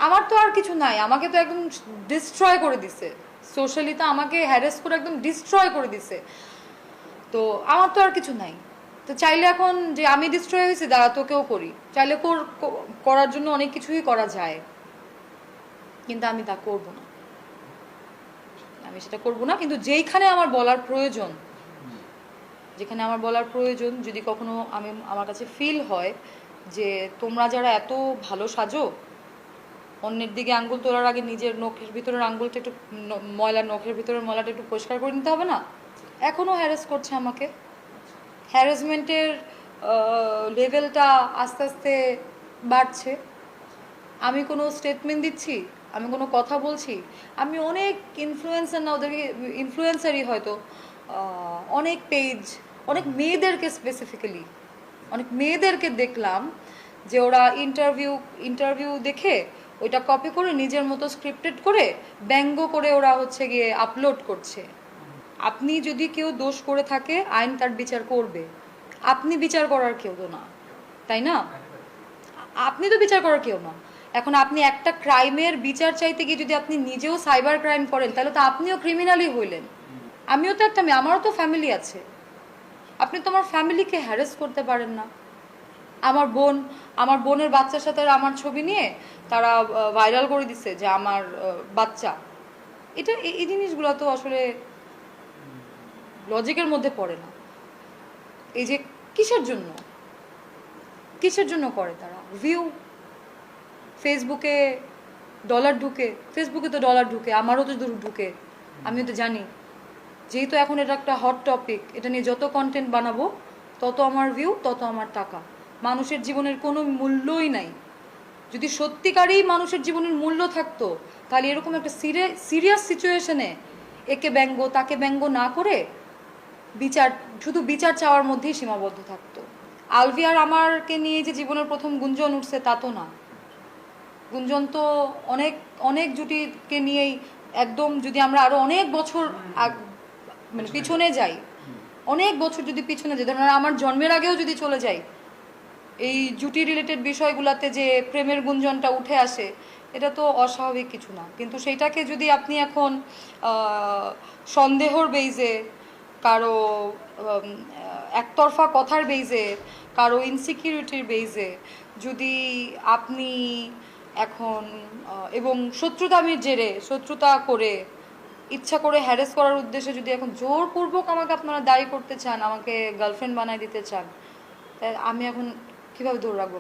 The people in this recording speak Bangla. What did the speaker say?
আমার তো আর কিছু নাই, আমাকে তো একদম ডিস্ট্রয় করে দিছে, সোশ্যালি তো আমাকে হ্যারেস করে একদম ডিস্ট্রয় করে দিছে। তো আমার তো আর কিছু নাই। তো চাইলে এখন যে আমি ডিস্ট্রয় হয়েছি দাঁড়া তোকেও করি, চাইলে করার জন্য অনেক কিছুই করা যায়, কিন্তু আমি তা করব না, আমি সেটা করব না। কিন্তু যেইখানে আমার বলার প্রয়োজন, যেখানে আমার বলার প্রয়োজন, যদি কখনো আমার কাছে ফিল হয় যে তোমরা যারা এত ভালো সাজো, অন্যের দিকে আঙ্গুল তোলার আগে নিজের নখের ভিতরের আঙ্গুলটা একটু ময়লা, নখের ভিতরের ময়লাটা একটু পরিষ্কার করে নিতে হবে না? এখনও হ্যারাস করছে আমাকে। হ্যারাসমেন্টের লেভেলটা আস্তে আস্তে বাড়ছে। আমি কোনো স্টেটমেন্ট দিচ্ছি, আমি কোনো কথা বলছি, আমি অনেক ইনফ্লুয়েন্সার না, ওদেরকে ইনফ্লুয়েন্সারই হয়তো অনেক পেজ, অনেক মেয়েদেরকে স্পেসিফিক্যালি অনেক মেয়েদেরকে দেখলাম যে ওরা ইন্টারভিউ দেখে ওইটা কপি করে নিজের মতো স্ক্রিপ্টেড করে ব্যঙ্গ করে ওরা হচ্ছে গিয়ে আপলোড করছে। আপনি যদি কেউ দোষ করে থাকে, আইন তার বিচার করবে, আপনি বিচার করার কেউ তো না, তাই না? আপনি তো বিচার করার কেউ না। এখন আপনি একটা ক্রাইমের বিচার চাইতে গিয়ে যদি আপনি নিজেও সাইবার ক্রাইম করেন, তাহলে তো আপনিও ক্রিমিনালই হইলেন। আমিও তো একটা মেয়ে, আমারও তো ফ্যামিলি আছে। আপনি তো আমার ফ্যামিলিকে হ্যারাস করতে পারেন না। আমার বোনের বাচ্চার সাথে আমার ছবি নিয়ে তারা ভাইরাল করে দিচ্ছে যে আমার বাচ্চা। এটা এই জিনিসগুলো তো আসলে লজিকের মধ্যে পড়ে না। এই যে কিসের জন্য কিসের জন্য করে তারা? ভিউ, ফেসবুকে ডলার ঢুকে, ফেসবুকে তো ডলার ঢুকে, আমারও তো ঢুকে, আমিও তো জানি। যেহেতু এখন এটা একটা হট টপিক, এটা নিয়ে যত কন্টেন্ট বানাবো তত আমার ভিউ, তত আমার টাকা। মানুষের জীবনের কোনো মূল্যই নাই। যদি সত্যিকারেই মানুষের জীবনের মূল্য থাকতো, তাহলে এরকম একটা সিরিয়াস সিচুয়েশনে একে ব্যঙ্গ তাকে ব্যঙ্গ না করে বিচার, শুধু বিচার চাওয়ার মধ্যেই সীমাবদ্ধ থাকতো। আলভিয়ার আমারকে নিয়ে যে জীবনের প্রথম গুঞ্জন উঠছে তা তো না। গুঞ্জন তো অনেক অনেক জুটিকে নিয়েই, একদম যদি আমরা আরো অনেক বছর মানে পিছনে যাই, অনেক বছর যদি পিছনে যাই, ধরুন আমার জন্মের আগেও যদি চলে যাই, এই জুটি রিলেটেড বিষয়গুলোতে যে প্রেমের গুঞ্জনটা উঠে আসে, এটা তো অস্বাভাবিক কিছু না। কিন্তু সেইটাকে যদি আপনি এখন সন্দেহর বেইজে, কারো একতরফা কথার বেইজে, কারো ইনসিকিউরিটির বেইজে যদি আপনি এখন এবং শত্রুতামির জেরে, শত্রুতা করে, ইচ্ছা করে হ্যারেস করার উদ্দেশ্যে যদি এখন জোরপূর্বক আমাকে আপনারা দায়ী করতে চান, আমাকে গার্লফ্রেন্ড বানায় দিতে চান, তাই আমি এখন কীভাবে ধরে রাখবো?